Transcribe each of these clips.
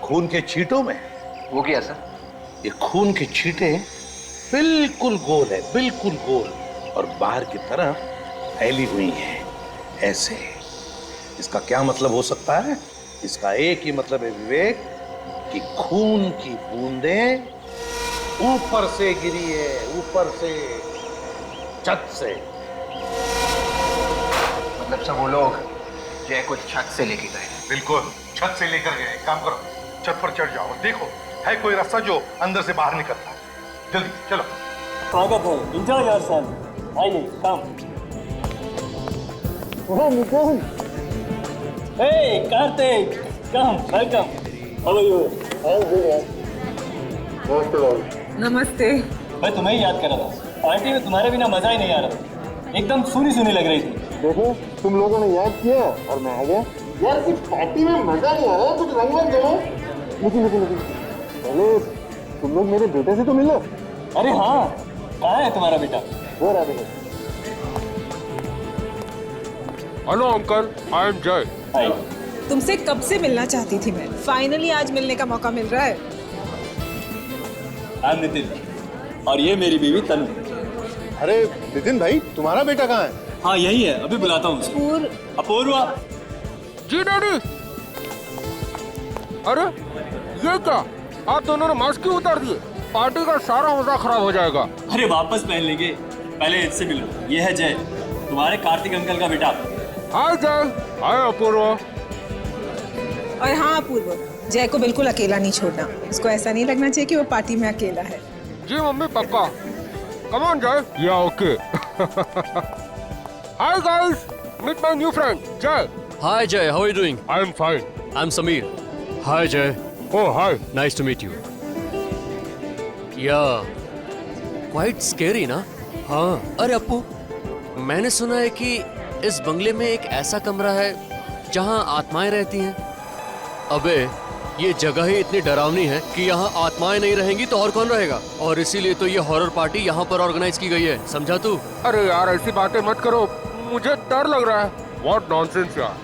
खून के छींटों में। वो क्या सर? ये खून के छींटे बिल्कुल गोल है, बिल्कुल गोल, और बाहर की तरफ फैली हुई हैं ऐसे। इसका क्या मतलब हो सकता है? इसका एक ही मतलब है विवेक, कि खून की बूंदें ऊपर से गिरी है, ऊपर से, छत से। मतलब सब वो लोग जय को छत से लेके गए। बिल्कुल, छत से लेकर गए। एक काम करो, छत पर चढ़ जाओ और देखो है कोई रास्ता जो अंदर से बाहर निकलता है। जल्दी चलो। स्वागत है, enjoy yourself. आइए, come. Oh, Mukund. Hey, Karthik. Come, welcome. How are you? I'm good. नमस्ते। मैं तुम्हें ही याद कर रहा था। पार्टी में तुम्हारे बिना मजा ही नहीं आ रहा। एकदम सूनी सूनी लग रही थी। देखो, तुम लोगों ने याद किया और मैं आ गया। यार सिर्फ पार्टी में मजा नहीं आ रहा, कुछ रंग वंग जमा। लेकिन पहले तुम लोग मेरे बेटे से तो मिलो। अरे हाँ, कहाँ है तुम्हारा बेटा? वो रहा बेटा। हेलो अंकल, आई एम जय। हाय। तुमसे कब से मिलना चाहती थी मैं, फाइनली आज मिलने का मौका मिल रहा है। आई एम नितिन और ये मेरी बीवी तनु। अरे नितिन भाई, तुम्हारा बेटा कहाँ है? हाँ यही है, अभी बुलाता हूँ उसे। अपूर्वा। जी डैडी। अरे ये क्या, आप दोनों ने मास्क क्यों उतार दिए? पार्टी का सारा मजा खराब हो जाएगा। अरे वापस पहन लेंगे, पहले इससे मिलो। ये है जय, तुम्हारे कार्तिक अंकल का बेटा। हाय जय। हाय अपूर्वा। और हाँ अपूर्व, जय को बिल्कुल अकेला नहीं छोड़ना। उसको ऐसा नहीं लगना चाहिए कि वो पार्टी में अकेला है। जी मम्मी पक्का। कम on Jay. Yeah okay. Hi guys, meet my new friend Jay. Hi Jay, how are you doing? I am fine. I'm Sameer. Hi Jay, oh hi. nice to meet you. Yeah, quite scary ना? हाँ। अरे अप्पू, मैंने सुना है कि इस बंगले में एक ऐसा कमरा है जहाँ आत्माएं रहती हैं। अबे, ये जगह ही इतनी डरावनी है कि यहाँ आत्माएं नहीं रहेंगी तो और कौन रहेगा? और इसीलिए तो ये हॉरर पार्टी यहाँ पर ऑर्गेनाइज की गई है, समझा तू? अरे यार ऐसी बातें मत करो, मुझे डर लग रहा है। व्हाट नॉनसेंस यार,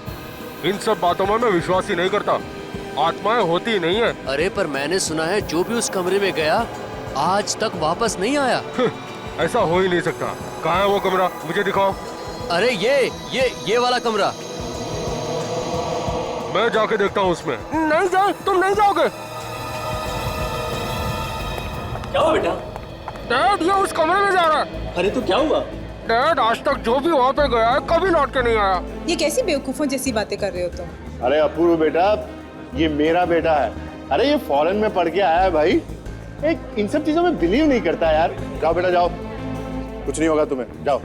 इन सब बातों में मैं विश्वास ही नहीं करता। आत्माएं होती ही नहीं है। अरे पर मैंने सुना है जो भी उस कमरे में गया आज तक वापस नहीं आया। ऐसा हो ही नहीं सकता। कहाँ है वो कमरा, मुझे दिखाओ। अरे ये वाला कमरा। मैं जाके देखता हूँ उसमें। नहीं जाओ, तुम नहीं जाओगे। क्या हुआ बेटा? डैड ये उस कमरे में जा रहा है। अरे तो क्या हुआ? डैड आज तक जो भी वहाँ पे गया है कभी लौट के नहीं आया। ये कैसी बेवकूफों जैसी बातें कर रहे हो तुम? अरे अपूर्व बेटा, ये मेरा बेटा है। अरे ये फॉरेन में पढ़ के आया है भाई। एक इन सब चीजों में बिलीव नहीं करता यार। जाओ बेटा जाओ, कुछ नहीं होगा तुम्हें, जाओ।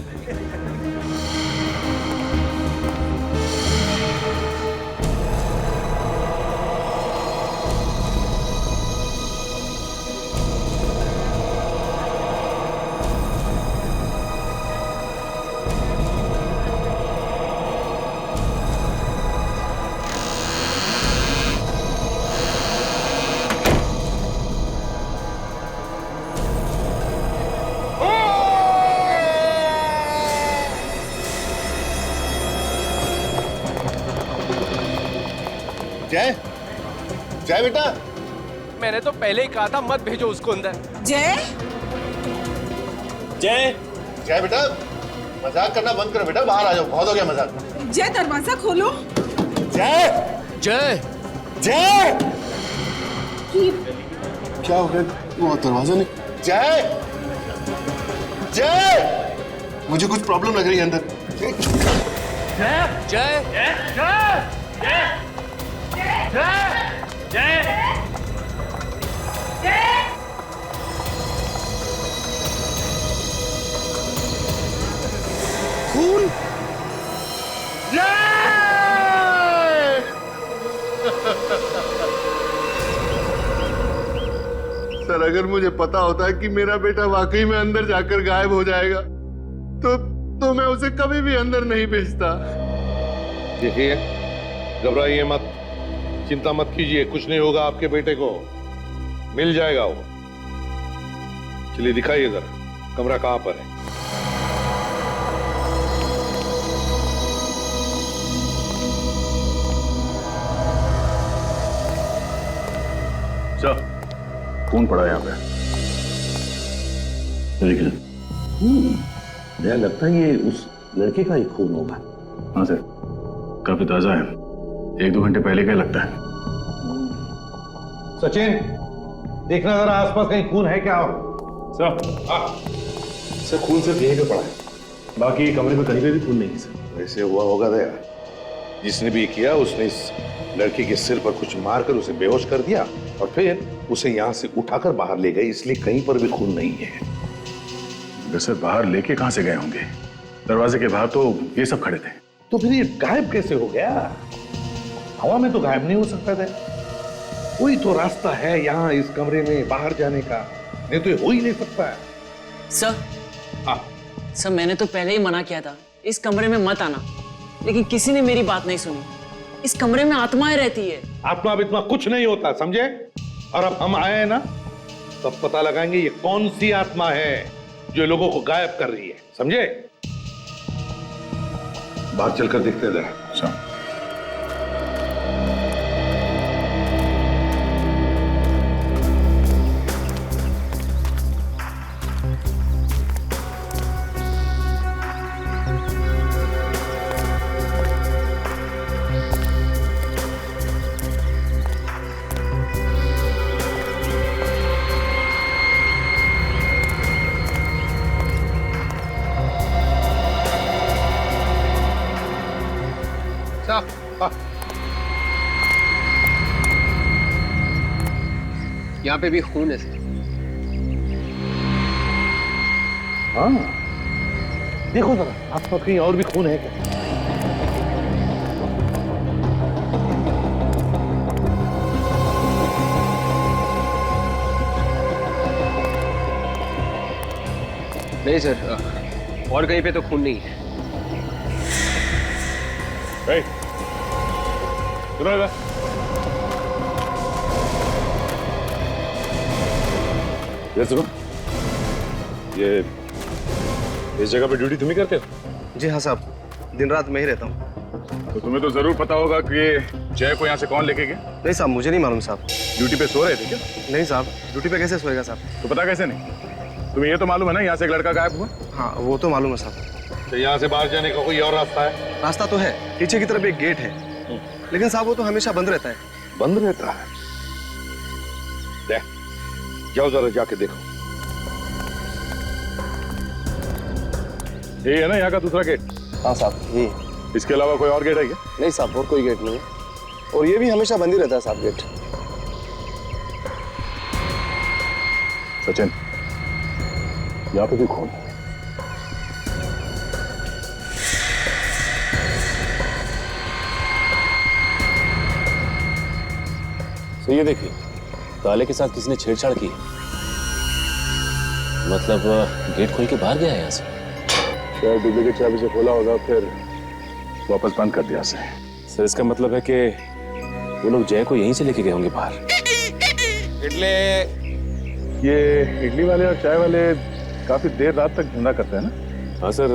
जय, जय बेटा। मैंने तो पहले ही कहा था मत भेजो उसको अंदर। जय, जय। जय बेटा, मजाक करना बंद करो बेटा, बाहर आ जाओ, बहुत हो गया मजाक। जय दरवाजा खोलो। जय, जय, जय। क्या हो गया? वो दरवाजा नहीं। जय, जय, मुझे कुछ प्रॉब्लम लग रही है अंदर। जय, खून। सर अगर मुझे पता होता कि मेरा बेटा वाकई में अंदर जाकर गायब हो जाएगा तो मैं उसे कभी भी अंदर नहीं भेजता। देखिए, घबराइए मत, चिंता मत कीजिए, कुछ नहीं होगा आपके बेटे को, मिल जाएगा वो। चलिए दिखाइए जरा कमरा कहाँ पर है। सर, कौन पड़ा यहाँ पे? लेकिन मुझे लगता है ये उस लड़के का ही खून होगा। हाँ सर, काफी ताजा है, 1-2 घंटे पहले का ही लगता है। सचिन, देखना जरा आसपास कहीं खून है क्या? सर, हाँ, सर खून सिर्फ यहीं पे पड़ा है, बाकी कमरे में कहीं पे भी खून नहीं है सर। वैसे हुआ होगा दया, जिसने भी किया उसने इस लड़के के सिर पर कुछ मारकर उसे बेहोश कर दिया और फिर उसे यहाँ से उठाकर बाहर ले गए, इसलिए कहीं पर भी खून नहीं है। वैसे बाहर लेके कहां से गए होंगे? दरवाजे के बाहर तो ये सब खड़े थे। तो फिर ये गायब कैसे हो गया? हवा में तो गायब नहीं हो सकता था। कोई तो रास्ता है यहाँ इस कमरे में बाहर जाने का, नहीं तो ये हो ही नहीं सकता है। सर, हाँ, सर मैंने तो पहले ही मना किया था इस कमरे में मत आना, लेकिन किसी ने मेरी बात नहीं सुनी। इस कमरे में आत्माएं रहती है। आत्मा इतना कुछ नहीं होता, समझे? और अब हम आए हैं ना, तब पता लगाएंगे ये कौन सी आत्मा है जो लोगों को गायब कर रही है, समझे? बाहर चलकर देखते हैं जरा। अच्छा। यहाँ पे भी खून है सर। हाँ, देखो जरा आसपास कहीं और भी खून है क्या? नहीं सर, और कहीं पे तो खून नहीं है। सुनो इधर। ये सुनो, ये इस जगह पे ड्यूटी तुम ही करते हो? जी हाँ साहब, दिन रात मैं ही रहता हूँ। तो तुम्हें तो जरूर पता होगा कि जय को यहाँ से कौन लेके गया। नहीं साहब, मुझे नहीं मालूम साहब। ड्यूटी पे सो रहे थे क्या? नहीं साहब, ड्यूटी पे कैसे सोएगा साहब? तो पता कैसे नहीं? तुम्हें ये तो मालूम है ना यहाँ से एक लड़का गायब हुआ? हाँ, वो तो मालूम है साहब। तो यहाँ से बाहर जाने का कोई और रास्ता है? रास्ता तो है, पीछे की तरफ एक गेट है, लेकिन साहब वो तो हमेशा बंद रहता है। बंद रहता है? जाओ जरा जाके देखो। ये है ना यहाँ का दूसरा गेट? हाँ साहब, ये। इसके अलावा कोई और गेट है क्या? नहीं साहब, और कोई गेट नहीं है, और ये भी हमेशा बंद ही रहता है साहब गेट। सचिन, यहाँ पे भी खून। तो ये देखिए, ताले के साथ किसी ने छेड़छाड़ की। मतलब गेट खोल के बाहर गया है यहाँ से। शायद डुप्लीकेट चाबी से खोला होगा, फिर वापस बंद कर दिया से। सर, इसका मतलब है कि वो लोग जय को यहीं से लेके गए होंगे बाहर। ये इडली वाले और चाय वाले काफी देर रात तक धंधा करते हैं ना? हाँ सर,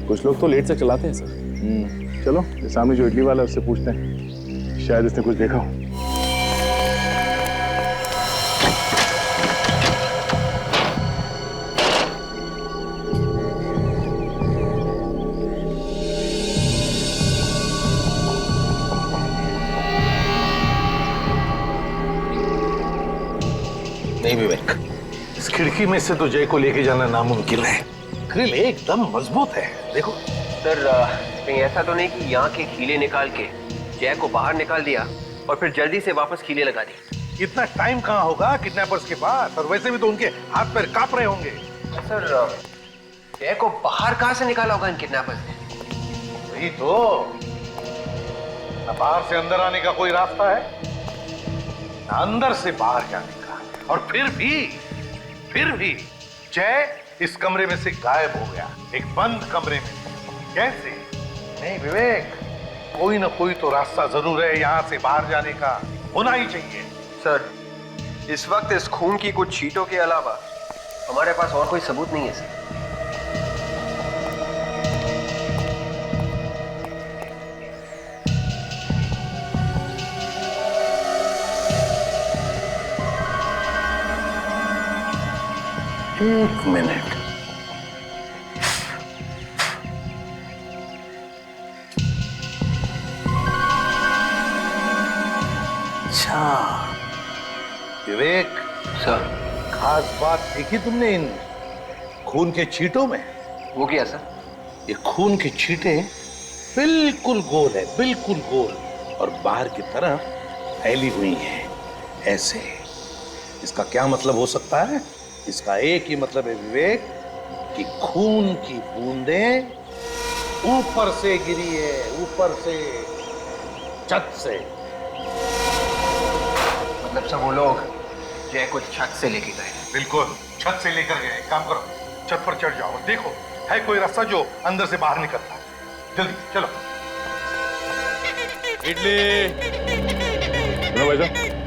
कुछ लोग तो लेट तक चलाते हैं सर। चलो, ये सामने जो इडली वाला है उससे पूछते हैं, शायद इसने कुछ देखा हो। नहीं विवेक, इस खिड़की में से तो जय को लेके जाना नामुमकिन है। ग्रिल एकदम मजबूत है, देखो। सर, कहीं ऐसा तो नहीं कि यहाँ के कीले निकाल के जय को बाहर निकाल दिया और फिर जल्दी से वापस कीले लगा दी? इतना टाइम कहाँ होगा किडनैपर्स के पास, और वैसे भी तो उनके हाथ पैर कांप रहे होंगे। सर, जय को बाहर कहाँ से निकाला होगा इन किडनैपर्स ने? वही तो, ना बाहर से अंदर आने का कोई रास्ता है, ना अंदर से बाहर जाने का, और फिर भी जय इस कमरे में से गायब हो गया, एक बंद कमरे में। कैसे? नहीं विवेक, कोई ना कोई तो रास्ता जरूर है यहाँ से बाहर जाने का, होना ही चाहिए। सर, इस वक्त इस खून की कुछ छींटों के अलावा हमारे पास और कोई सबूत नहीं है सर। एक मिनट। अच्छा विवेक सर। खास बात देखी तुमने इन खून के छींटों में? वो क्या सर? ये खून के छींटे बिल्कुल गोल है, बिल्कुल गोल, और बाहर की तरफ फैली हुई हैं ऐसे। इसका क्या मतलब हो सकता है? इसका एक ही मतलब है विवेक कि खून की बूंदें ऊपर से गिरी है, ऊपर से, छत से। मतलब सब वो लोग जय को छत से लेके गए? बिल्कुल, छत से लेकर गए। काम करो, छत पर चढ़ जाओ और देखो है कोई रास्ता जो अंदर से बाहर निकलता है। जल्दी चलो। इडली। सुनो भाई साहब,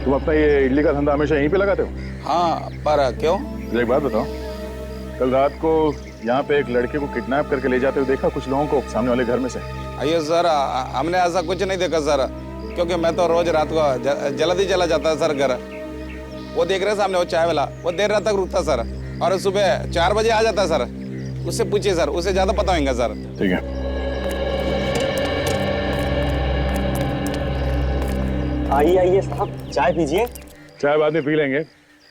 तुम अपना ये इडली का धंधा हमेशा यहीं पे लगाते हो? हाँ, पर क्यों? मुझे एक बात बताओ, कल रात को यहाँ पे एक लड़के को किडनैप करके ले जाते हुए देखा कुछ लोगों को सामने वाले घर में से? अयो सर, हमने ऐसा कुछ नहीं देखा सर, क्योंकि मैं तो रोज रात को जल्दी चला जाता सर घर। वो देख रहे सामने वो चाय वाला, वो देर रात तक रुकता सर, और सुबह 4 बजे आ जाता सर। उससे पूछिए सर, उसे ज्यादा पता होगा सर। ठीक है। आइए आइए साहब, चाय पीजिए। चाय बाद में पी लेंगे,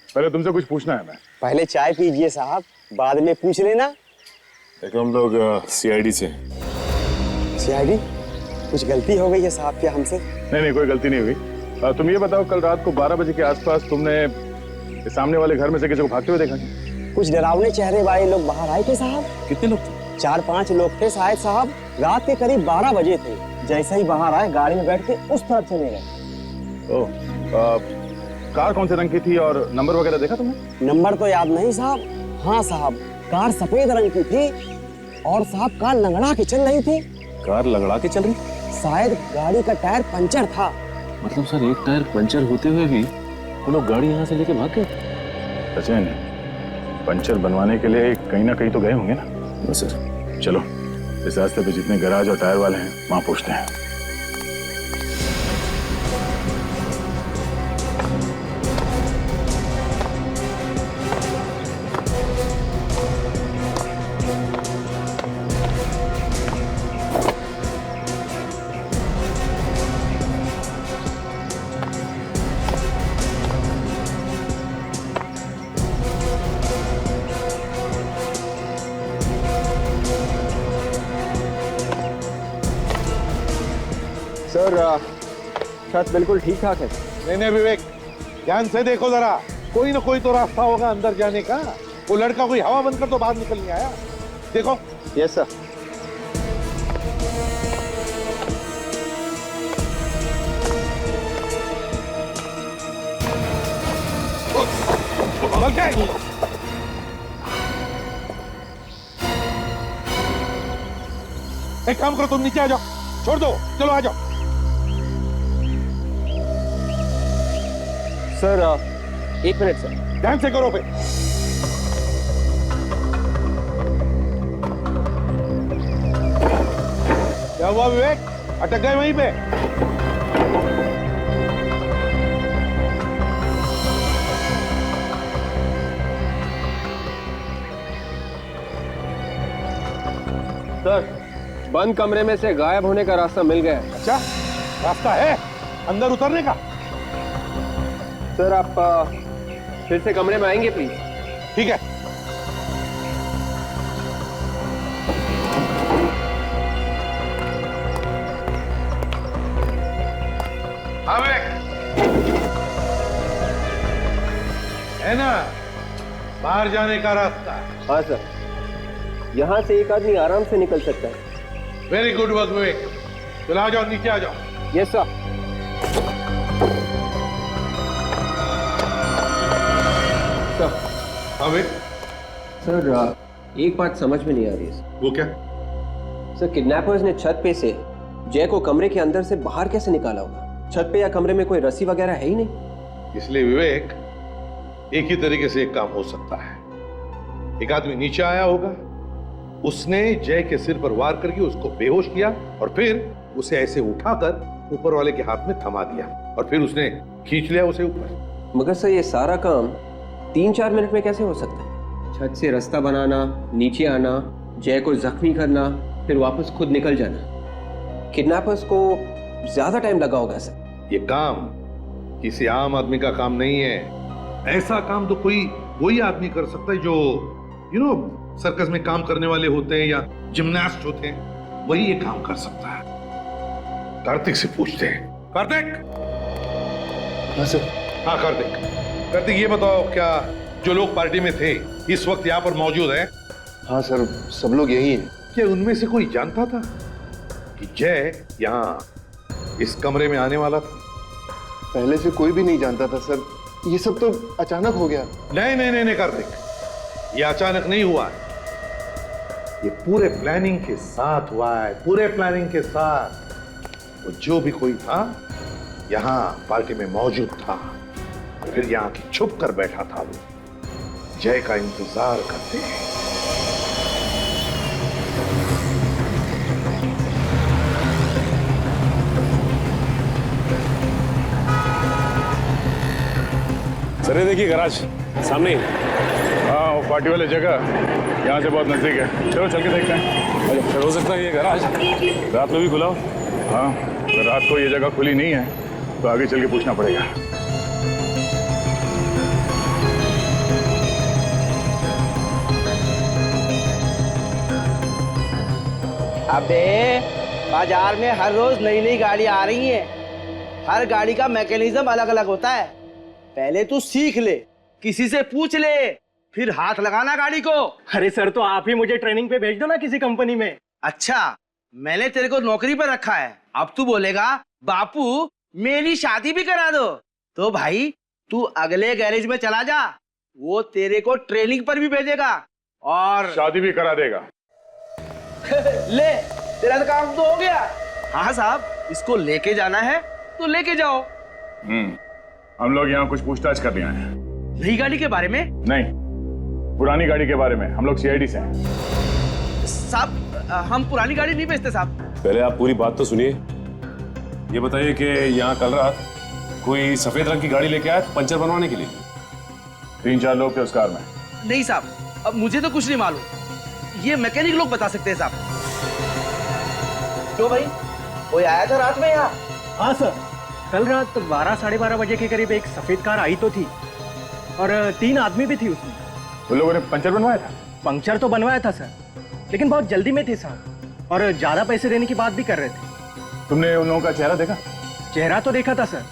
पहले तुमसे कुछ पूछना है। मैं पहले चाय पीजिए साहब, बाद में पूछ लेना। देखो हम लोग सीआईडी से। सीआईडी? कुछ गलती हो गई है साहब क्या हमसे? नहीं, कोई गलती नहीं हुई। तुम ये बताओ, कल रात को 12 बजे के आसपास तुमने सामने वाले घर में से किसी को भागते हुए देखा? कुछ डरावने चेहरे वाले लोग बाहर आए थे साहब। कितने लोग थे? 4-5 लोग थे शायद साहब। रात के करीब 12 बजे थे। जैसे ही बाहर आए, गाड़ी में बैठ के उस तरफ चले गए। कार कौन से रंग की थी और नंबर वगैरह देखा तुमने? नंबर तो याद नहीं साहब। हाँ साहब, कार सफेद रंग की थी और साहब कार लंगड़ा के चल रही थी। कार लंगड़ा के चल रही? शायद गाड़ी का टायर पंचर था। मतलब सर, एक टायर पंचर होते हुए भी वो लोग गाड़ी यहाँ से लेके भाग गए? सचिन, पंचर बनवाने के लिए कहीं ना कहीं तो गए होंगे ना? बस सर। चलो, इस रास्ते पे जितने गैराज और टायर वाले हैं वहां पूछते हैं। सर, छत बिल्कुल ठीक ठाक है। नहीं विवेक, ध्यान से देखो जरा, कोई ना कोई तो रास्ता होगा अंदर जाने का। वो लड़का कोई हवा बंद कर तो बाहर निकल नहीं आया। देखो। Yes sir. एक काम करो, तुम नीचे आ जाओ, छोड़ दो, चलो आ जाओ। Sir, 1 minute sir. ध्यान से करो फिर। क्या हुआ विवेक, अटक गए वहीं पे? सर, बंद कमरे में से गायब होने का रास्ता मिल गया है। अच्छा, रास्ता है अंदर उतरने का? सर, आप फिर से कमरे में आएंगे प्लीज? ठीक है। हाँ विवेक, है ना बाहर जाने का रास्ता? हाँ सर, यहाँ से एक आदमी आराम से निकल सकता है। वेरी गुड वर्क विवेक। चलो आ जाओ, नीचे आ जाओ। Yes sir. सर, एक बात समझ में नहीं आ रही है। वो क्या? सर, किडनैपर्स ने छत पे से जय को कमरे के अंदर से बाहर कैसे निकाला होगा? छत पे या कमरे में कोई रस्सी वगैरह है ही नहीं। इसलिए विवेक, एक ही तरीके से एक काम हो सकता है। एक आदमी नीचे आया होगा, उसने जय के सिर पर वार करके उसको बेहोश किया और फिर उसे ऐसे उठाकर ऊपर वाले के हाथ में थमा दिया और फिर उसने खींच लिया उसे ऊपर। मगर सर, ये सारा काम 3-4 मिनट में कैसे हो सकता है? छत से रास्ता बनाना, नीचे आना, जय को जख्मी करना, फिर वापस खुद निकल जाना। किडनैपर्स को ज्यादा टाइम लगा होगा सर। ये काम किसी आम आदमी का काम नहीं है। ऐसा काम तो कोई वही आदमी कर सकता है जो सर्कस में काम करने वाले होते हैं या जिम्नास्ट होते हैं, वही ये काम कर सकता है। कार्तिक से पूछते हैं। कार्तिक। हाँ सर। हाँ कार्तिक, कार्तिक ये बताओ, क्या जो लोग पार्टी में थे इस वक्त यहाँ पर मौजूद है? हाँ सर, सब लोग यही हैं। क्या उनमें से कोई जानता था कि जय यहाँ इस कमरे में आने वाला था? पहले से कोई भी नहीं जानता था सर, ये सब तो अचानक हो गया। नहीं नहीं नहीं नहीं कार्तिक, ये अचानक नहीं हुआ है, ये पूरे प्लानिंग के साथ हुआ है, पूरे प्लानिंग के साथ। वो जो भी कोई था यहाँ पार्टी में मौजूद था, फिर यहाँ की छुप कर बैठा था, वो जय का इंतजार करते हैं। सर ये देखिए गैराज सामने ही। हाँ, वो पार्टी वाली जगह यहाँ से बहुत नजदीक है। चलो चल के देखते हैं। सर हो सकता है ये गैराज रात में भी खुला हो। हाँ, अगर रात को ये जगह खुली नहीं है तो आगे चल के पूछना पड़ेगा। अबे बाजार में हर रोज नई नई गाड़ी आ रही है, हर गाड़ी का मैकेनिज्म अलग अलग होता है। पहले तू सीख ले, किसी से पूछ ले, फिर हाथ लगाना गाड़ी को। अरे सर, तो आप ही मुझे ट्रेनिंग पे भेज दो ना किसी कंपनी में। अच्छा, मैंने तेरे को नौकरी पर रखा है, अब तू बोलेगा बापू मेरी शादी भी करा दो। तो भाई तू अगले गैरेज में चला जा, वो तेरे को ट्रेनिंग पर भी भेजेगा और शादी भी करा देगा। ले, तेरा तो काम तो हो गया। हाँ साहब, इसको लेके जाना है तो लेके जाओ। हम लोग यहाँ कुछ पूछताछ कर रहे हैं। नई गाड़ी के बारे में? नहीं, पुरानी गाड़ी के बारे में। हम लोग सीआईडी से हैं। साहब, हम पुरानी गाड़ी नहीं बेचते साहब। पहले आप पूरी बात तो सुनिए। ये बताइए कि यहाँ कल रात कोई सफेद रंग की गाड़ी लेके आया पंचर बनवाने के लिए? 3-4 लोग थे उस कार में। नहीं साहब, अब मुझे तो कुछ नहीं मालूम, ये मैकेनिक लोग बता सकते हैं साहब। क्यों भाई, कोई आया था रात में यहाँ? हाँ सर, कल रात 12-12:30 बजे के करीब एक सफेद कार आई तो थी और 3 आदमी भी थी उसमें। उन लोगों ने पंचर बनवाया था? पंक्चर तो बनवाया था सर, लेकिन बहुत जल्दी में थे साहब और ज्यादा पैसे देने की बात भी कर रहे थे। तुमने उन लोगों का चेहरा देखा? चेहरा तो देखा था सर,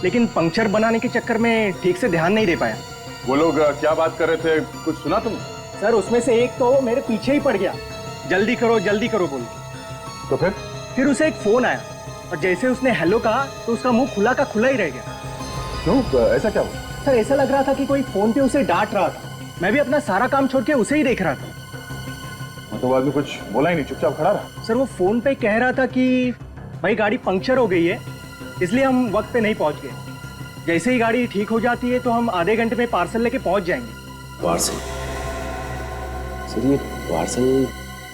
लेकिन पंक्चर बनाने के चक्कर में ठीक से ध्यान नहीं दे पाया। वो लोग क्या बात कर रहे थे, कुछ सुना तुमने? सर, उसमें से एक तो मेरे पीछे ही पड़ गया, जल्दी करो बोल के। तो फिर उसे एक फोन आया और जैसे उसने हेलो कहा तो उसका मुंह खुला का खुला ही रह गया। क्यों, ऐसा क्या हुआ? सर, ऐसा लग रहा था कि कोई फोन पे उसे डांट रहा था। मैं भी अपना सारा काम छोड़ के उसे ही देख रहा था। मतलब आदमी कुछ बोला ही नहीं, चुपचाप खड़ा रहा? सर, वो फोन पे कह रहा था कि भाई गाड़ी पंक्चर हो गई है, इसलिए हम वक्त पे नहीं पहुंच गए। जैसे ही गाड़ी ठीक हो जाती है तो हम आधे घंटे में पार्सल लेके पहुंच जाएंगे। पार्सल? सर, ये पार्सल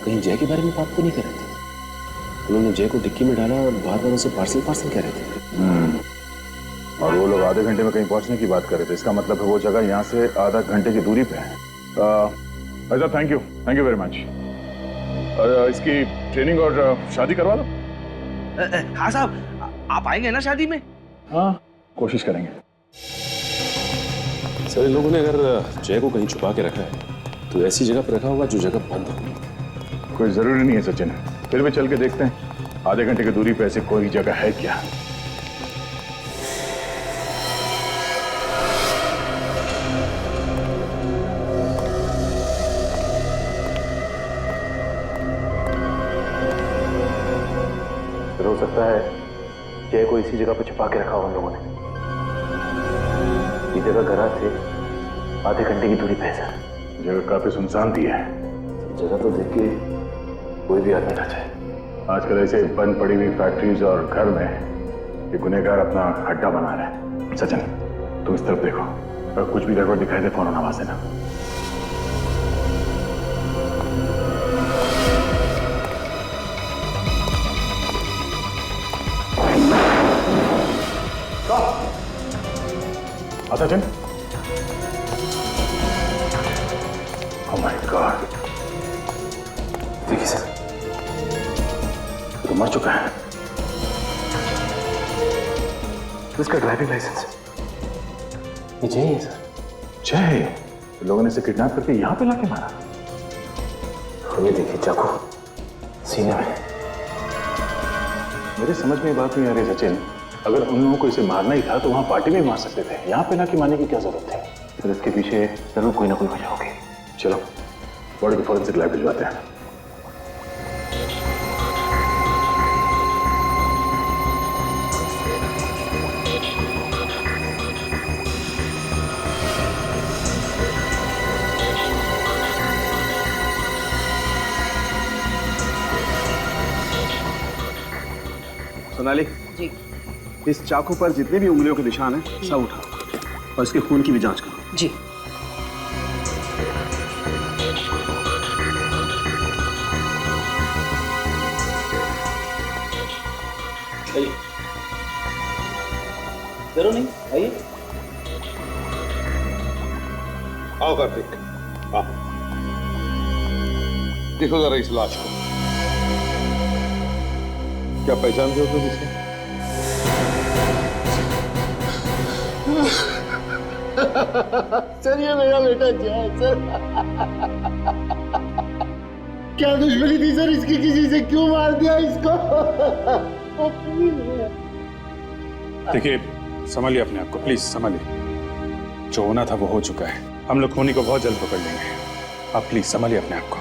कहीं जय के बारे में बात तो नहीं कर रहे थे? उन्होंने जय को डिक्की में डाला और बार बार उसे पार्सल कह रहे थे। और वो लोग आधे घंटे में कहीं पहुंचने की बात कर रहे थे। इसका मतलब है वो जगह यहाँ से आधा घंटे की दूरी पे है। अच्छा, थैंक यू वेरी मच। इसकी ट्रेनिंग और शादी करवा दो। हाँ साहब, आप आएंगे ना शादी में? हाँ, कोशिश करेंगे। सर, इन लोगों ने अगर जय को कहीं छुपा के रखा है तो ऐसी जगह पर रखा होगा जो जगह बंद हो। कोई जरूरी नहीं है सचिन, फिर भी चल के देखते हैं आधे घंटे की दूरी पे ऐसी कोई जगह है क्या। हो सकता है जय को इसी जगह पर छुपा के रखा हो उन लोगों ने। ये जगह गराज से आधे घंटे की दूरी पे है सर। जगह काफी सुनसान थी है। जगह तो देख के कोई भी आदमी ना जाए। आजकल ऐसे बंद पड़ी हुई फैक्ट्रीज और घर में ये गुनहगार अपना अड्डा बना रहे हैं। सचिन, तुम इस तरफ देखो, अगर कुछ भी गड़बड़ दिखाई दे फौरन आवाज देना। सचिन, माय गॉड, देखिए सर, तो मर चुका है। तो इसका ड्राइविंग लाइसेंस ये जय है सर, जय। तो लोगों ने इसे किडनैप करके यहाँ पे लाके मारा। और ये देखिए चाकू सीने में। मेरे समझ में बात नहीं आ रही सचिन, अगर उन लोगों को इसे मारना ही था तो वहां पार्टी में ही मार सकते थे, यहाँ पे लाके मारने की क्या जरूरत है? फिर इसके पीछे जरूर कोई ना कोई वजह होगी। चलो बॉडी को फॉरेंसिक लैब भिजवाते हैं। सोनाली जी, इस चाकू पर जितने भी उंगलियों के निशान हैं सब उठाओ और इसके खून की भी जांच करो। जी। जरूर नहीं, आइए। आओ कार्तिक, आओ। देखो जरा इस लाश को, क्या पहचानते हो तुम इसे? सर ये मेरा बेटा जय सर। क्या दुश्मनी थी सर इसकी, किसी से क्यों मार दिया इसको? देखिए संभालिए अपने आप को, प्लीज संभालिए। जो होना था वो हो चुका है, हम लोग खूनी को बहुत जल्द पकड़ लेंगे। आप प्लीज संभालिए अपने आप को।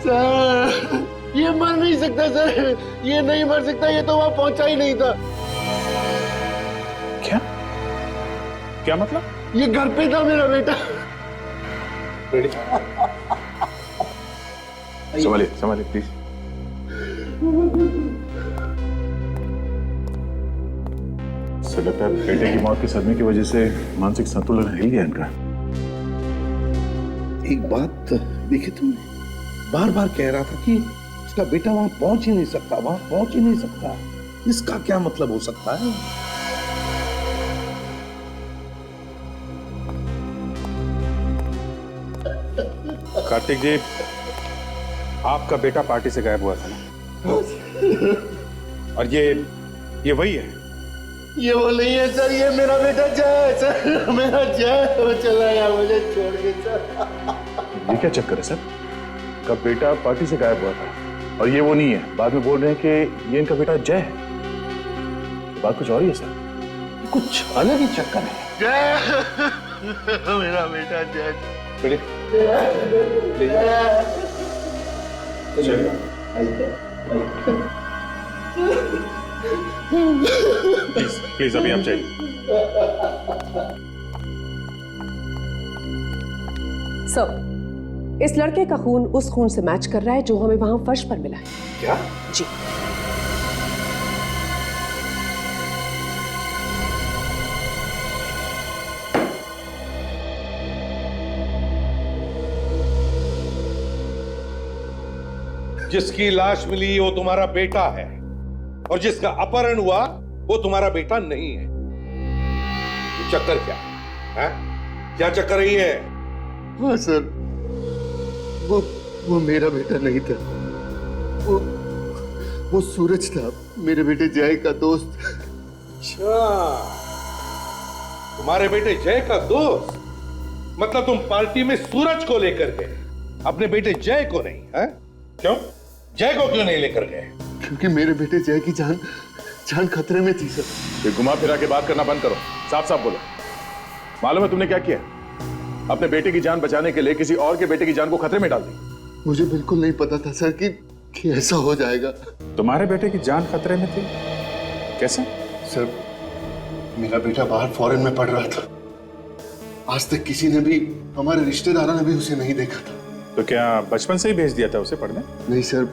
सर ये मर नहीं सकता सर, ये नहीं मर सकता, ये तो वहां पहुंचा ही नहीं था। क्या क्या मतलब? ये घर पे था मेरा बेटा। संभालिए संभालिए प्लीज। सर लगता है बेटे की मौत के सदमे की वजह से मानसिक संतुलन हिल गया इनका। एक बात देखी तुमने, बार बार कह रहा था कि उसका बेटा वहां पहुंच ही नहीं सकता, वहां पहुंच ही नहीं सकता। इसका क्या मतलब हो सकता है? कार्तिक जी, आपका बेटा पार्टी से गायब हुआ था ना? और ये वही है? ये वो नहीं है सर, ये मेरा बेटा जय सर, मेरा जय। वो चला गया मुझे छोड़ के सर। ये क्या चक्कर है सर? का बेटा पार्टी से गायब हुआ था और ये वो नहीं है, बाद में बोल रहे हैं कि ये इनका बेटा जय है। बात कुछ और ही है सर, कुछ अलग ही चक्कर है। जय मेरा बेटा जय। प्लीज प्लीज अभी आप जाइए। सर, इस लड़के का खून उस खून से मैच कर रहा है जो हमें वहां फर्श पर मिला है। क्या? जी। जिसकी लाश मिली वो तुम्हारा बेटा है और जिसका अपहरण हुआ वो तुम्हारा बेटा नहीं है। ये चक्कर क्या है? क्या चक्कर रही है? हाँ सर, वो मेरा बेटा नहीं था, वो सूरज था, मेरे बेटे जय का दोस्त। अच्छा, तुम्हारे बेटे जय का दोस्त? मतलब तुम पार्टी में सूरज को लेकर गए, अपने बेटे जय को नहीं? है क्यों? जय को क्यों नहीं लेकर गए? क्योंकि मेरे बेटे जय की जान खतरे में थी सर। ये घुमा फिरा के बात करना बंद करो, साफ साफ बोलो। मालूम है तुमने क्या किया? अपने बेटे की जान बचाने के लिए किसी और के बेटे की जान को खतरे में डाल दी। मुझे बिल्कुल नहीं पता था सर कि ऐसा हो जाएगा। तुम्हारे बेटे की जान खतरे में थी? कैसे? सर, मेरा बेटा बाहर फॉरेन में पढ़ रहा था, आज तक किसी ने भी, हमारे रिश्तेदारों ने भी उसे नहीं देखा था। तो क्या बचपन से ही भेज दिया था उसे पढ़ने? नहीं सर,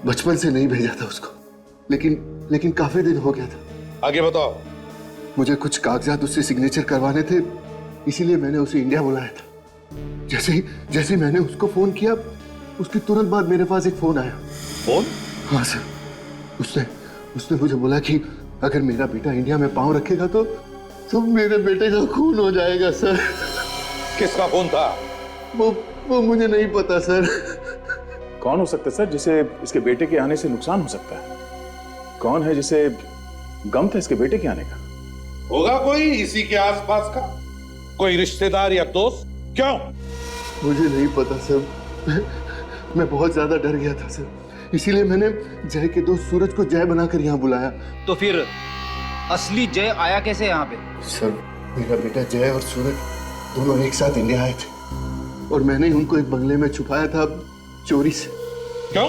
बचपन से नहीं भेजा था उसको, लेकिन काफी दिन हो गया था। आगे बताओ। मुझे कुछ कागजात उससे सिग्नेचर करवाने थे, इसीलिए मैंने उसे इंडिया बुलाया था। जैसे ही मैंने उसको फोन किया, उसके तुरंत बाद मेरे पास एक फोन आया। फोन? हाँ सर, उसने मुझे बोला कि अगर मेरा बेटा इंडिया में पांव रखेगा तो मेरे बेटे का खून हो जाएगा सर। किसका फोन था? वो मुझे नहीं पता सर। कौन हो सकता है सर जिसे इसके बेटे के आने से नुकसान हो सकता है? कौन है जिसे गम था इसके बेटे के आने का? होगा कोई इसी के आसपास का, कोई रिश्तेदार या दोस्त। क्यों? मुझे नहीं पता सर, मैं बहुत ज्यादा डर गया था सर, इसीलिए मैंने जय के दोस्त सूरज को जय बनाकर यहाँ बुलाया। तो फिर असली जय आया कैसे यहाँ पे? सर मेरा बेटा जय और सूरज दोनों एक साथ इंडिया आए थे और मैंने उनको एक बंगले में छुपाया था चोरी से। क्यों?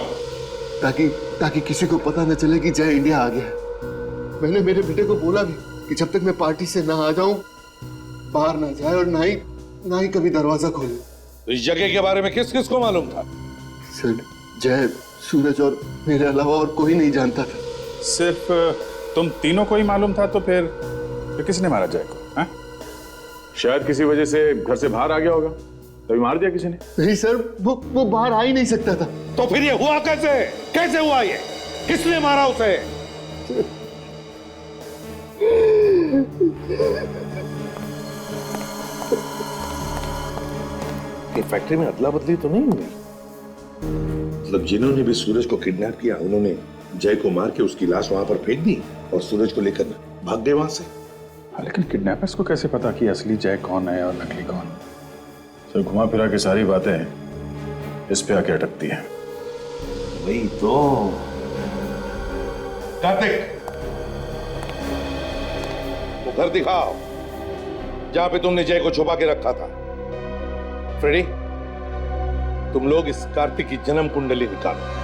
ताकि किसी को पता न चले कि जय इंडिया आ गया। मैंने मेरे बेटे को बोला भी कि जब तक मैं पार्टी से ना आ जाऊं बाहर ना जाए और ना ही कभी दरवाजा खोले। तो इस जगह के बारे में किस किस को मालूम था? सर जय, सूरज और मेरे अलावा और कोई नहीं जानता था। सिर्फ तुम तीनों को ही मालूम था? तो फिर किसने मारा जय को? हा? शायद किसी वजह से घर से बाहर आ गया होगा, तभी मार दिया किसी ने। नहीं सर, वो बाहर आ ही नहीं सकता था। तो फिर ये हुआ कैसे? कैसे हुआ ये? किसने मारा उसे? ये फैक्ट्री में अदला बदली तो नहीं हुई? मतलब जिन्होंने भी सूरज को किडनैप किया उन्होंने जय को मार के उसकी लाश वहां पर फेंक दी और सूरज को लेकर भाग गए वहां से। लेकिन किडनैपर्स को कैसे पता कि असली जय कौन है और नकली कौन? तो घुमा फिरा के सारी बातें इस पे आके अटकती है। वही तो। कार्तिक, वो घर दिखाओ जहां पे तुमने जय को छुपा के रखा था। फ्रेडी, तुम लोग इस कार्तिक की जन्म कुंडली निकालो।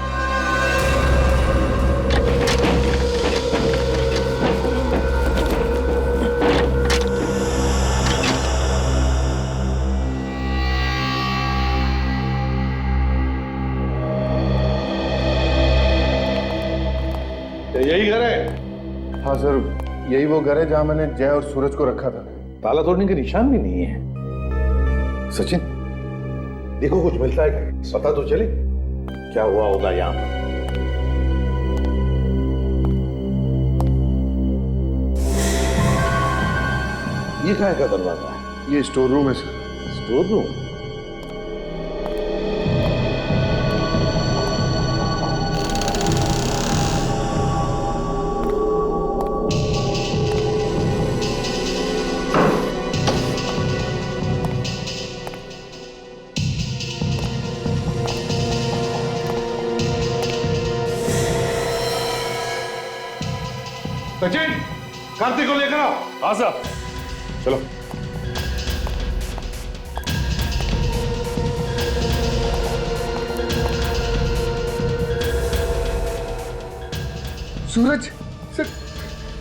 यही घर है? हाँ सर, यही वो घर है जहां मैंने जय और सूरज को रखा था। ताला तोड़ने के निशान भी नहीं है। सचिन, देखो कुछ मिलता है क्या? पता तो चले क्या हुआ होगा यहाँ पर। ये कहाँ का दरवाजा है? ये स्टोर रूम है sir. Store room? Sachin, Kartik को लेकर आओ। हाँ साहब, चलो। सूरज?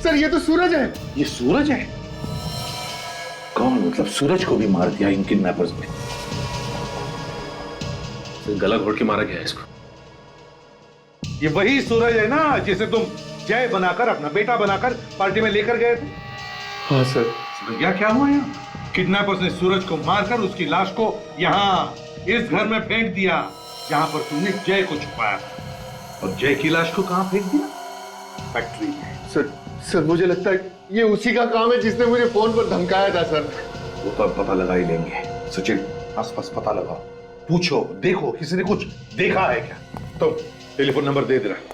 सर ये तो सूरज है। ये सूरज है? कौन? मतलब सूरज को भी मार दिया इन किडनैपर्स ने? गला घोट के मारा गया इसको। ये वही सूरज है ना जिसे तुम जय बनाकर, अपना बेटा बनाकर पार्टी में लेकर गए थे? हाँ सर। भैया क्या हुआ यहाँ? किडनैपर्स ने सूरज को मारकर उसकी लाश को यहाँ इस घर में फेंक दिया जहां पर तुमने जय को छुपाया था। और जय की लाश को कहां फेंक दिया? फैक्ट्री में। सर मुझे लगता है ये उसी का काम है जिसने मुझे फोन पर धमकाया था सर। वो तो अब पता लगा ही लेंगे। सचिन, आसपास पता लगाओ, पूछो, देखो किसी ने कुछ देखा है क्या? तो टेलीफोन नंबर दे रहा।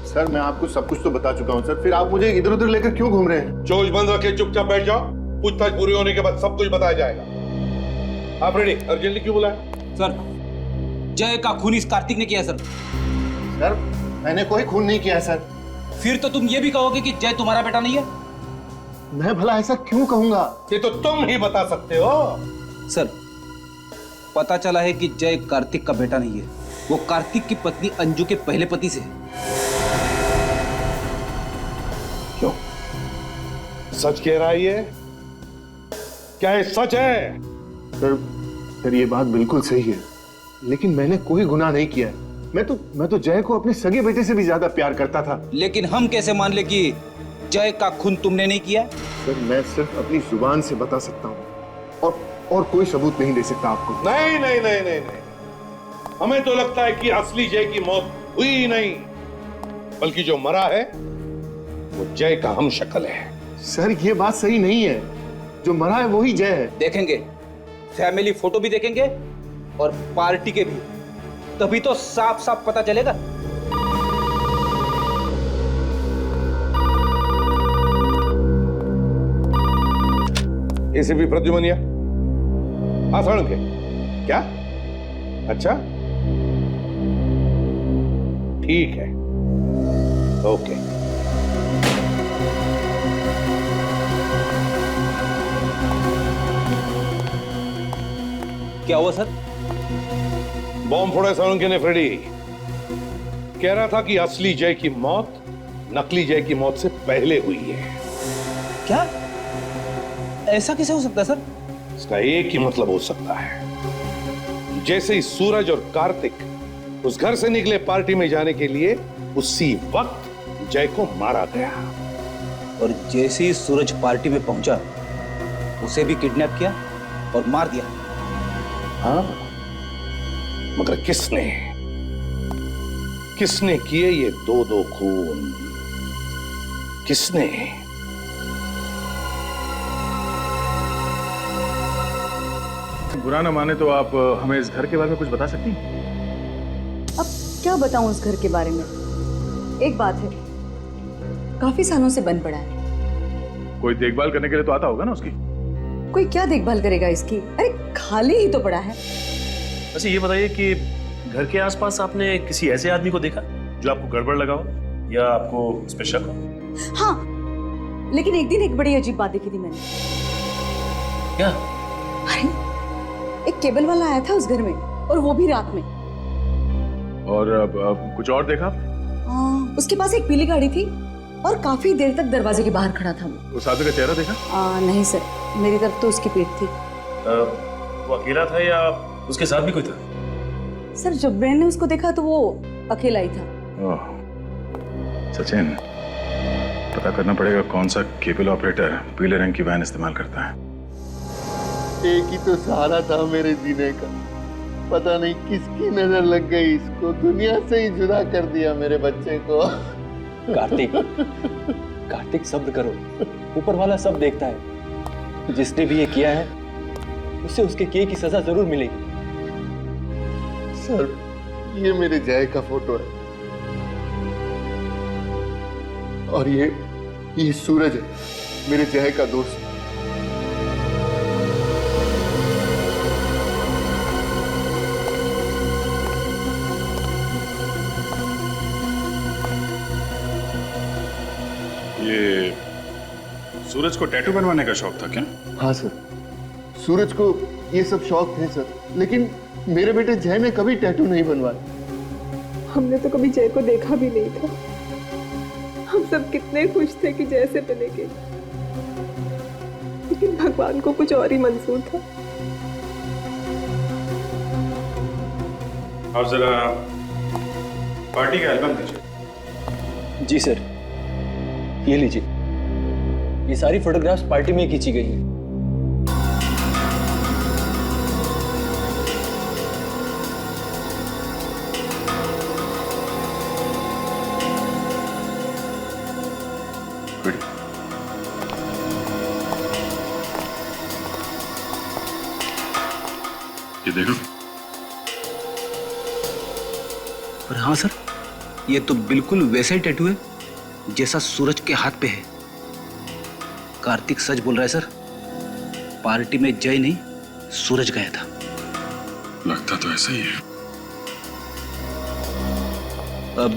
सर मैं आपको सब कुछ तो बता चुका हूं सर, फिर आप मुझे इधर उधर लेकर क्यों घूम रहे हैं? चोच बंद रखे चुपचाप बैठ जाओ, पूछताछ पूरी होने के बाद सब कुछ बताया जाएगा। आप रेडी? अर्जेंटली क्यों बुलाया? सर, जय का खून इस कार्तिक ने किया सर। सर मैंने कोई खून नहीं किया सर। फिर तो तुम ये भी कहोगे कि जय तुम्हारा बेटा नहीं है? मैं भला ऐसा क्यों कहूंगा? ये तो तुम ही बता सकते हो। सर, पता चला है कि जय कार्तिक का बेटा नहीं है, वो कार्तिक की पत्नी अंजू के पहले पति से है। क्यों? सच कह रहा है ये? क्या ये सच है? सर ये बात बिल्कुल सही है, लेकिन मैंने कोई गुनाह नहीं किया है। मैं तो जय को अपने सगे बेटे से भी ज्यादा प्यार करता था। लेकिन हम कैसे मान ले कि जय का खून तुमने नहीं किया? सर मैं सिर्फ अपनी जुबान से बता सकता हूँ और कोई सबूत नहीं दे सकता आपको। नहीं नहीं नहीं नहीं नहीं, हमें तो लगता है कि असली जय की मौत हुई नहीं, बल्कि जो मरा है वो जय का हम शक्ल है। सर ये बात सही नहीं है, जो मरा है वही जय है। देखेंगे, फैमिली फोटो भी देखेंगे और पार्टी के भी, तभी तो साफ साफ पता चलेगा। एसीपी प्रद्युमनिया, हाँ साळुंखे, क्या? अच्छा ठीक है, ओके। क्या हुआ सर? बॉम्ब फोड़ा साळुंखे ने फ्रेडी। कह रहा था कि असली जय की मौत नकली जय की मौत से पहले हुई है। क्या? ऐसा कैसे हो सकता है सर? इसका एक ही मतलब हो सकता है, जैसे ही सूरज और कार्तिक उस घर से निकले पार्टी में जाने के लिए, उसी वक्त जय को मारा गया। और जैसे ही सूरज पार्टी में पहुंचा, उसे भी किडनैप किया और मार दिया। हाँ, मगर किसने किसने किए ये दो दो खून? किसने? बुरा ना माने तो आप हमें इस घर के बारे में कुछ बता सकती हैं? अब क्या बताऊं उस घर के बारे में? एक बात है, काफी सालों से बंद पड़ा है। कोई देखभाल करने के लिए तो आता होगा ना उसकी? कोई क्या देखभाल करेगा इसकी? अरे खाली ही तो पड़ा है। वैसे ये बताइए कि घर के आसपास आपने किसी ऐसे आदमी को देखा जो आपको गड़बड़ लगा हो या आपको उस पे शक हो? हाँ, लेकिन एक दिन एक बड़ी अजीब बात देखी थी मैंने। क्या? अरे एक केबल वाला आया था उस घर में, और वो भी रात में। और अब कुछ और देखा? उसके पास एक पीली गाड़ी थी और काफी देर तक दरवाजे के बाहर खड़ा था वो। उस आदमी का चेहरा देखा? नहीं सर, मेरी तरफ तो उसकी पीठ थी। वो अकेला था या उसके साथ भी कोई था? सर जब ब्रेन ने उसको देखा तो वो अकेला ही था। सचिन, पता करना पड़ेगा कौन सा केबल ऑपरेटर पीले रंग की वैन इस्तेमाल करता है। एक ही तो सहारा था मेरे जीने का, पता नहीं किसकी नजर लग गई, इसको दुनिया से ही जुदा कर दिया मेरे बच्चे को। कार्तिक, कार्तिक सब्र करो, ऊपर वाला सब देखता है। जिसने भी ये किया है उसे उसके किए की सजा जरूर मिलेगी। सर ये मेरे जय का फोटो है, और ये सूरज है, मेरे जय का दोस्त। ये सूरज को टैटू बनवाने का शौक था क्या? हाँ सर, सूरज को ये सब शौक थे सर, लेकिन मेरे बेटे जय ने कभी टैटू नहीं बनवाया। हमने तो कभी जय को देखा भी नहीं था। हम सब कितने खुश थे कि जय से मिलेंगे, लेकिन भगवान को कुछ और ही मंजूर था। आप जरा पार्टी का एल्बम दीजिए। जी सर, ये लीजिए, ये सारी फोटोग्राफ्स पार्टी में खींची गई हैं। ये देखो। और हाँ सर, ये तो बिल्कुल वैसा ही टैटू है जैसा सूरज के हाथ पे है। कार्तिक सच बोल रहा है सर, पार्टी में जय नहीं सूरज गया था। लगता तो ऐसा ही है। अब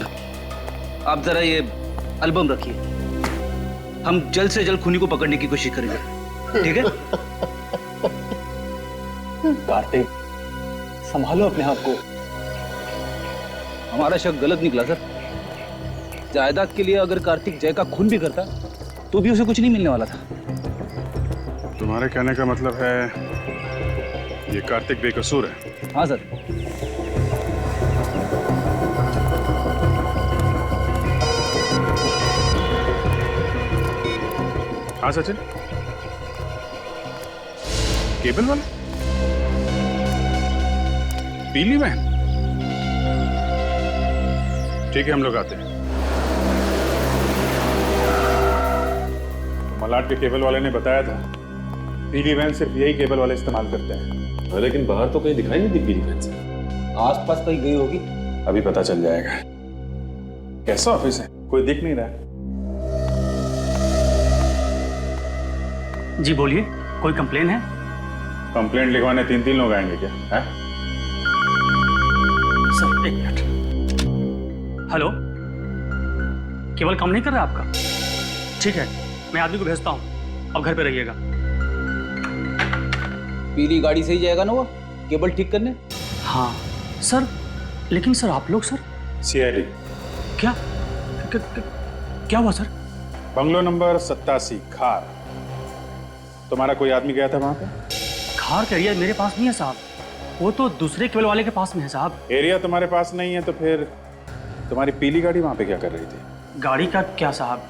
आप जरा ये एल्बम रखिए, हम जल्द से जल्द खूनी को पकड़ने की कोशिश करेंगे, ठीक है? कार्तिक, संभालो अपने आप को। हमारा शक गलत निकला सर। जायदाद के लिए अगर कार्तिक जय का खून भी करता तो भी उसे कुछ नहीं मिलने वाला था। तुम्हारे कहने का मतलब है ये कार्तिक बेकसूर है? हाँ सर। हाँ सचिन, केबल वाला पीली वैन? ठीक है, हम लोग आते हैं। मलाड के केबल वाले ने बताया था पीली वैन सिर्फ यही केबल वाले इस्तेमाल करते हैं। हाँ, लेकिन बाहर तो कहीं दिखाई नहीं दी पीली वैन से। आसपास कहीं गई होगी। अभी पता चल जाएगा। कैसा ऑफिस है? कोई दिख नहीं रहा। जी बोलिए, कोई कंप्लेन है? कंप्लेंट लिखवाने 3 लोग आएंगे क्या? है? Sir 1 minute. हेलो, केवल काम नहीं कर रहा आपका? ठीक है, मैं आदमी को भेजता हूँ, अब घर पे रहिएगा। पीली गाड़ी से ही जाएगा ना वो केबल ठीक करने? हाँ सर, लेकिन सर आप लोग सर सीआईडी। क्या क्या हुआ सर? बंगलो नंबर 87 खार। तुम्हारा कोई आदमी गया था वहां पे? खार का एरिया मेरे पास नहीं है साहब, वो तो दूसरे केबल वाले के पास में है साहब। एरिया तुम्हारे पास नहीं है तो फिर तुम्हारी पीली गाड़ी वहां पे क्या कर रही थी? गाड़ी का क्या साहब,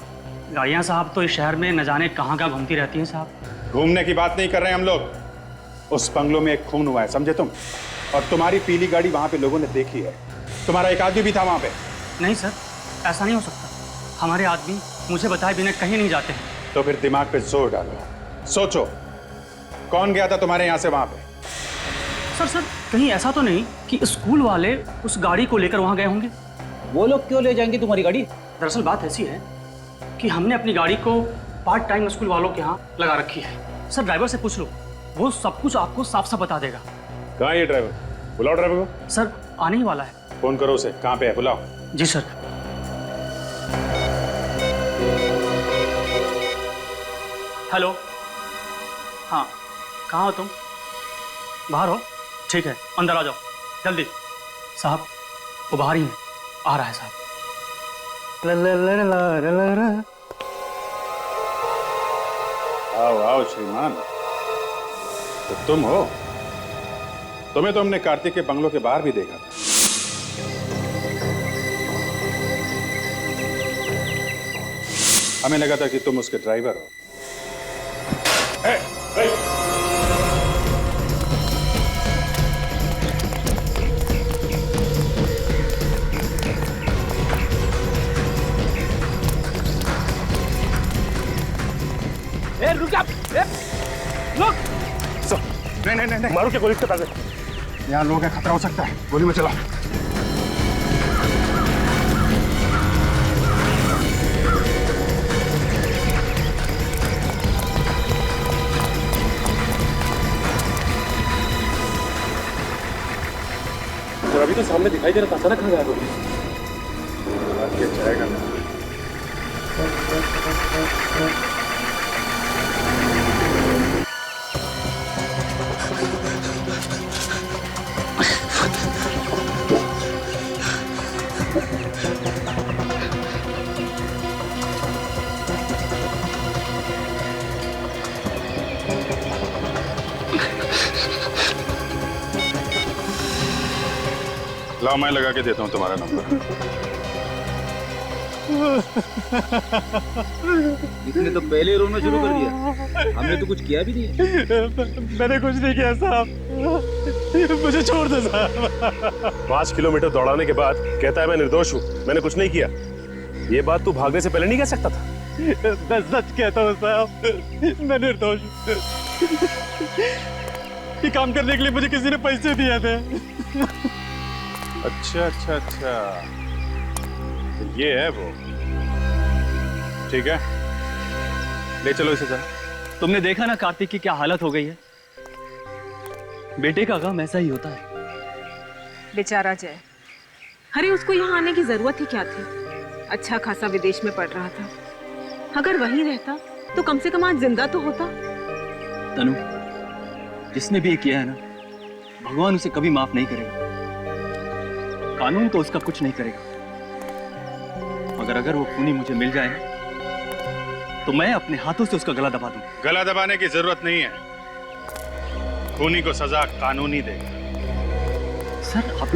गाड़ियाँ साहब तो इस शहर में न जाने कहाँ कहाँ घूमती रहती हैं साहब। घूमने की बात नहीं कर रहे हैं हम लोग। उस बंगलो में एक खून हुआ है, समझे तुम? और तुम्हारी पीली गाड़ी वहां पे लोगों ने देखी है। तुम्हारा एक आदमी भी था वहां पे। नहीं सर, ऐसा नहीं हो सकता। हमारे आदमी मुझे बताए बिना कहीं नहीं जाते हैं। तो फिर दिमाग पे जोर डालो, सोचो कौन गया था तुम्हारे यहाँ से वहां पे? सर कहीं ऐसा तो नहीं कि स्कूल वाले उस गाड़ी को लेकर वहां गए होंगे? वो लोग क्यों ले जाएंगे तुम्हारी गाड़ी? दरअसल बात ऐसी है कि हमने अपनी गाड़ी को पार्ट टाइम स्कूल वालों के यहाँ लगा रखी है। सर ड्राइवर से पूछ लो, वो सब कुछ आपको साफ साफ बता देगा। कहाँ है ये ड्राइवर? बुलाओ ड्राइवर को। सर आने ही वाला है। फोन करो उसे, कहाँ पे है बुलाओ। जी सर। हेलो, हाँ कहाँ हो तुम? बाहर हो? ठीक है, अंदर आ जाओ जल्दी। साहब वो बाहर ही है, आ रहा है साहब। आओ आओ श्रीमान, तो तुम हो? तुम्हें तो हमने कार्तिक के बंगलों के बाहर भी देखा था। हमें लगा था कि तुम उसके ड्राइवर हो। रुक जा, रुक। नहीं मारो क्या गोली से ताकत। यहाँ लोग हैं, खतरा हो सकता है, गोली में चला। अभी तो सामने दिखाई दे रहा था, अचानक कहाँ गायब हो गया? जाएगा ना। लाओ मैं लगा के देता हूँ तुम्हारा नंबर। इसने तो पहले ही रोना शुरू कर दिया। हमने तो कुछ किया भी नहीं। मैंने कुछ नहीं किया साहब, मुझे छोड़ दो साहब। 5 किलोमीटर दौड़ाने के बाद कहता है मैं निर्दोष हूँ, मैंने कुछ नहीं किया। ये बात तू भागने से पहले नहीं कह सकता था? मैं सच कहता हूँ साहब, मैं निर्दोष हूँ। ये काम करने के लिए मुझे किसी ने पैसे दिए थे। अच्छा अच्छा अच्छा, तो ये है वो। ठीक है, ले चलो इसे जा। तुमने देखा ना कार्तिक की क्या हालत हो गई है। बेटे का गम ऐसा ही होता है। बेचारा जय, अरे उसको यहाँ आने की जरूरत ही क्या थी? अच्छा खासा विदेश में पढ़ रहा था, अगर वहीं रहता तो कम से कम आज जिंदा तो होता। तनु, जिसने भी ये किया है ना, भगवान उसे कभी माफ नहीं करेगा। कानून तो उसका कुछ नहीं करेगा, मगर अगर वो खूनी मुझे मिल जाए तो मैं अपने हाथों से उसका गला दबा दूं। गला दबाने की जरूरत नहीं है, खूनी को सजा कानून ही देगा। सर आप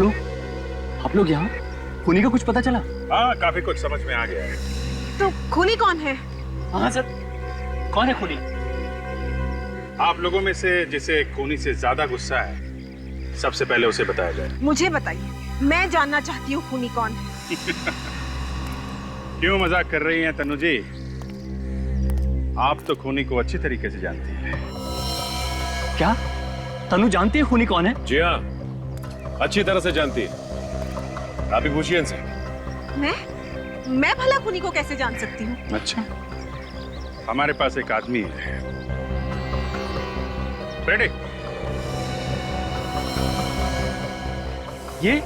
लोग यहाँ? खूनी का कुछ पता चला? हाँ, काफी कुछ समझ में आ गया है। तो खूनी कौन है? हाँ सर, कौन है खूनी? आप लोगों में से जिसे खूनी से ज्यादा गुस्सा है, सबसे पहले उसे बताया जाए। मुझे बताइए, मैं जानना चाहती हूँ खूनी कौन है। क्यों मजाक कर रही हैं तनु जी? आप तो खूनी को अच्छी तरीके से जानती हैं। क्या तनु जानती है खूनी कौन है? जी हाँ, अच्छी तरह से जानती है। आप ही पूछिए इनसे। मैं भला खूनी को कैसे जान सकती हूँ? अच्छा, हमारे पास एक आदमी है। रेडी? ये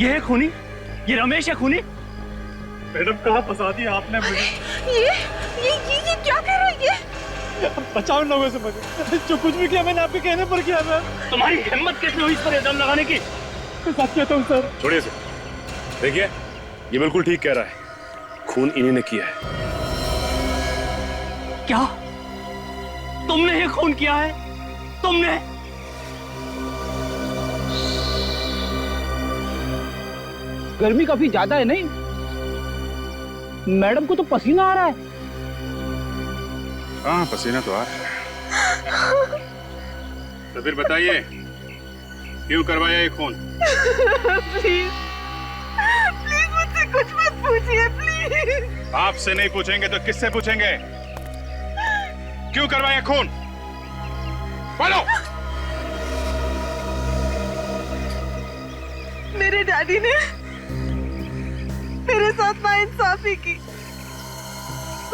है खूनी? ये रमेश है खूनी? मैडम कहाँ फंसा दिया आपने मुझे? ये क्या कह रहा है ये? बचाओ इन लोगों से मुझे। जो कुछ भी किया मैंने आपके कहने पर किया। मैं तुम्हारी हिम्मत कैसे हुई इस पर इल्जाम लगाने की? मैं सच कहता हूँ सर। छोड़िए इसे। देखिए, ये बिल्कुल ठीक कह रहा है, खून इन्हीं ने किया है। क्या तुमने ये खून किया है? तुमने? गर्मी काफी ज्यादा है नहीं? मैडम को तो पसीना आ रहा है। हाँ, पसीना तो आ रहा है। तो फिर बताइए, क्यों करवाया ये खून? प्लीज मुझसे कुछ मत पूछिए प्लीज। आपसे नहीं पूछेंगे तो किससे पूछेंगे? क्यों करवाया खून? बोलो। मेरे डैडी ने मेरे साथ नाइंसाफी की।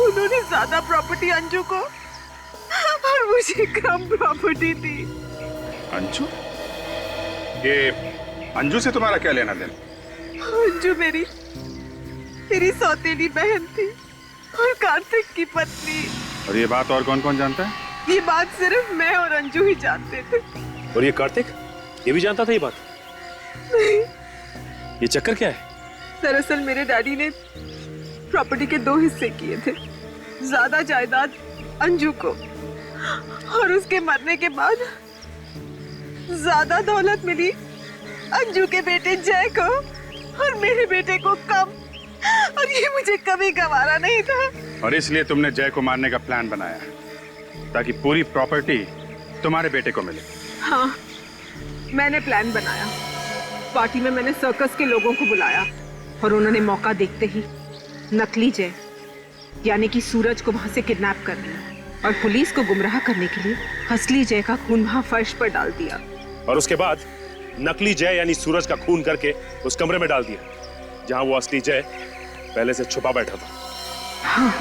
उन्होंने ज्यादा प्रॉपर्टी अंजू को और मुझे कम प्रॉपर्टी दी। अंजू? ये अंजू से तुम्हारा क्या लेना देना? अंजू मेरी सौतेली बहन थी और कार्तिक की पत्नी। और ये बात और कौन कौन जानता है? ये बात सिर्फ मैं और अंजू ही जानते थे। और ये कार्तिक, ये भी जानता था ये बात? नहीं। ये चक्कर क्या है? दरअसल मेरे डैडी ने प्रॉपर्टी के 2 हिस्से किए थे। ज्यादा जायदाद अंजू को और उसके मरने के बाद ज्यादा दौलत मिली अंजू के बेटे जय को और मेरे बेटे को कम। और ये मुझे कभी गवारा नहीं था। और इसलिए तुमने जय को मारने का प्लान बनाया ताकि पूरी प्रॉपर्टी तुम्हारे बेटे को मिले। हाँ, मैंने प्लान बनाया। पार्टी में मैंने सर्कस के लोगों को बुलाया और उन्होंने मौका देखते ही नकली जय यानी कि सूरज को वहां से किडनैप कर लिया और पुलिस को गुमराह करने के लिए असली जय का खून वहां फर्श पर डाल दिया। और उसके बाद नकली जय यानी सूरज का खून करके उस कमरे में डाल दिया जहां वो असली जय पहले से छुपा बैठा था। हाँ।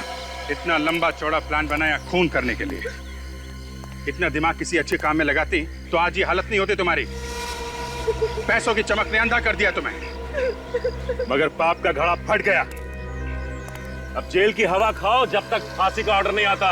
इतना लंबा चौड़ा प्लान बनाया खून करने के लिए। इतना दिमाग किसी अच्छे काम में लगाती तो आज ये हालत नहीं होती तुम्हारी। पैसों की चमक ने अंधा कर दिया तुम्हें। मगर पाप का घड़ा फट गया। अब जेल की हवा खाओ जब तक फांसी का ऑर्डर नहीं आता।